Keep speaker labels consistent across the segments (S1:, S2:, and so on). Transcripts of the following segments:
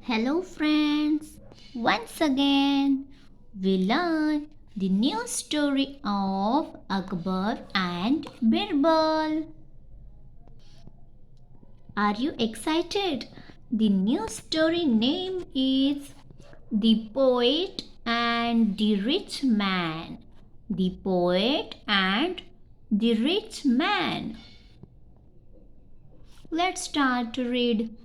S1: Hello friends, once again we learn the new story of Akbar and Birbal. Are you excited? The new story name is The Poet and the Rich Man. The Poet and the Rich Man. Let's start to read.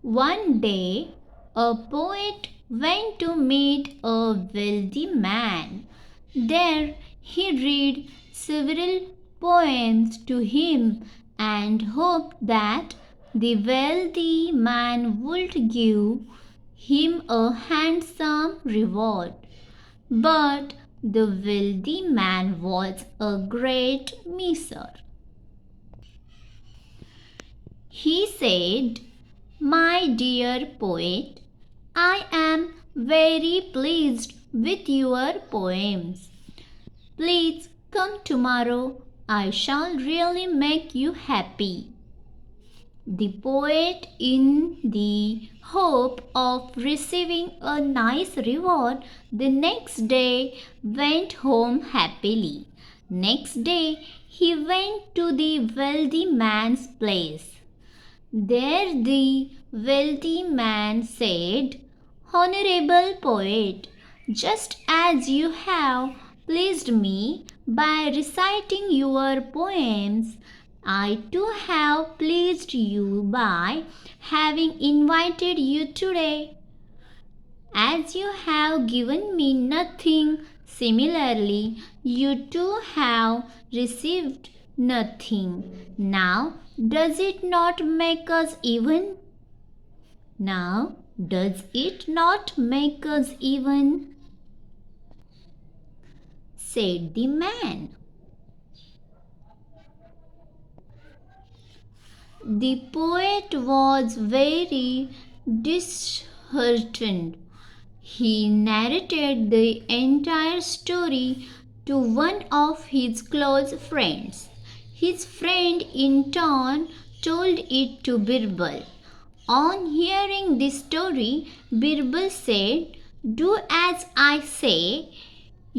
S1: One day, a poet went to meet a wealthy man. There he read several poems to him and hoped that the wealthy man would give him a handsome reward. But the wealthy man was a great miser. He said, "My dear poet, I am very pleased with your poems. Please come tomorrow. I shall really make you happy." The poet, in the hope of receiving a nice reward, the next day went home happily. Next day he went to the wealthy man's place. There the wealthy man said, "Honorable poet, just as you have pleased me by reciting your poems, I too have pleased you by having invited you today. As you have given me nothing, similarly, you too have received nothing. Now, does it not make us even? Now, does it not make us even?" said the man. The poet was very disheartened. He narrated the entire story to one of his close friends. His friend in turn told it to Birbal. On hearing this story, Birbal said, "Do as I say.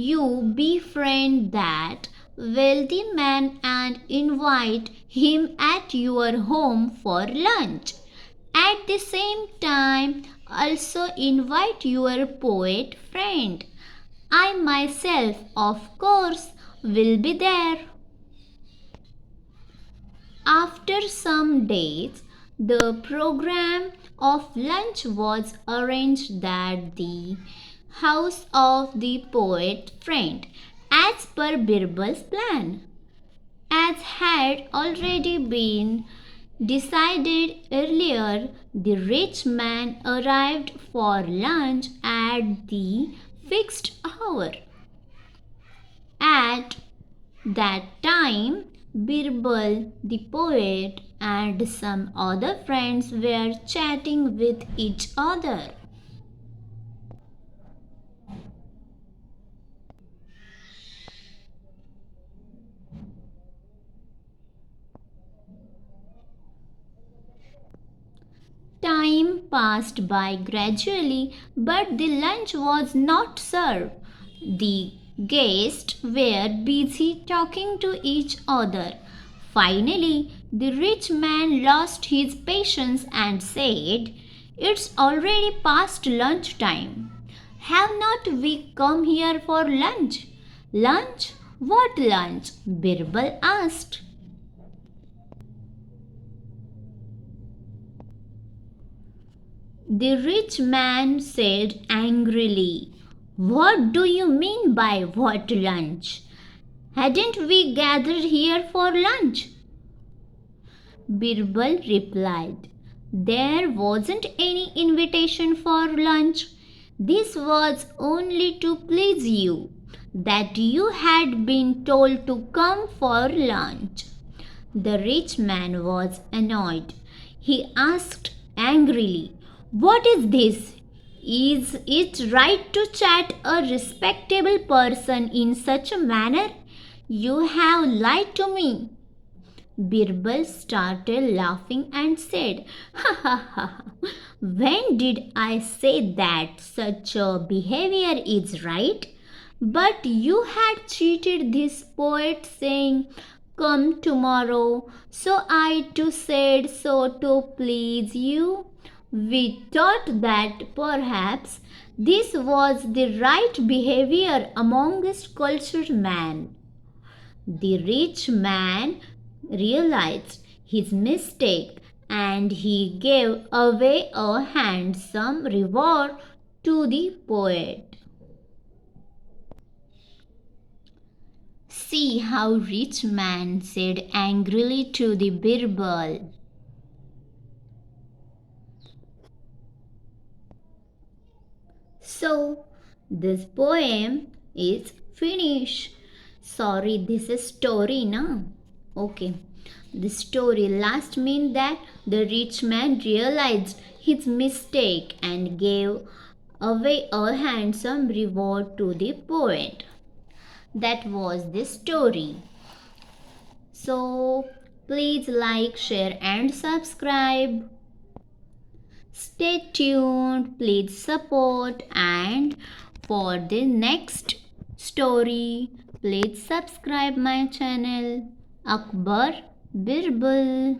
S1: You befriend that wealthy man and invite him at your home for lunch. At the same time, also invite your poet friend. I myself, of course, will be there." After some days, the program of lunch was arranged at the house of the poet friend, as per Birbal's plan. As had already been decided earlier, the rich man arrived for lunch at the fixed hour. At that time, Birbal the poet and some other friends were chatting with each other. Time passed by gradually, but the lunch was not served. The guests were busy talking to each other. Finally, the rich man lost his patience and said, "It's already past lunch time. Have not we come here for lunch?" "Lunch? What lunch?" Birbal asked. The rich man said angrily, "What do you mean by what lunch? Hadn't we gathered here for lunch?" Birbal replied, "There wasn't any invitation for lunch. This was only to please you, that you had been told to come for lunch." The rich man was annoyed. He asked angrily, "What is this? Is it right to chat a respectable person in such a manner? You have lied to me." Birbal started laughing and said, "Ha ha ha! When did I say that such a behavior is right? But you had cheated this poet saying, 'Come tomorrow,' so I too said so to please you. We thought that perhaps this was the right behavior amongst cultured men." The rich man realized his mistake and he gave away a handsome reward to the poet. "See how rich man," said angrily to the Birbal. So, this poem is finished. Sorry, this is story, na? Okay. The story last means that the rich man realized his mistake and gave away a handsome reward to the poet. That was the story. So, please like, share, and subscribe. Stay tuned, please support, and for the next story, please subscribe my channel Akbar Birbal.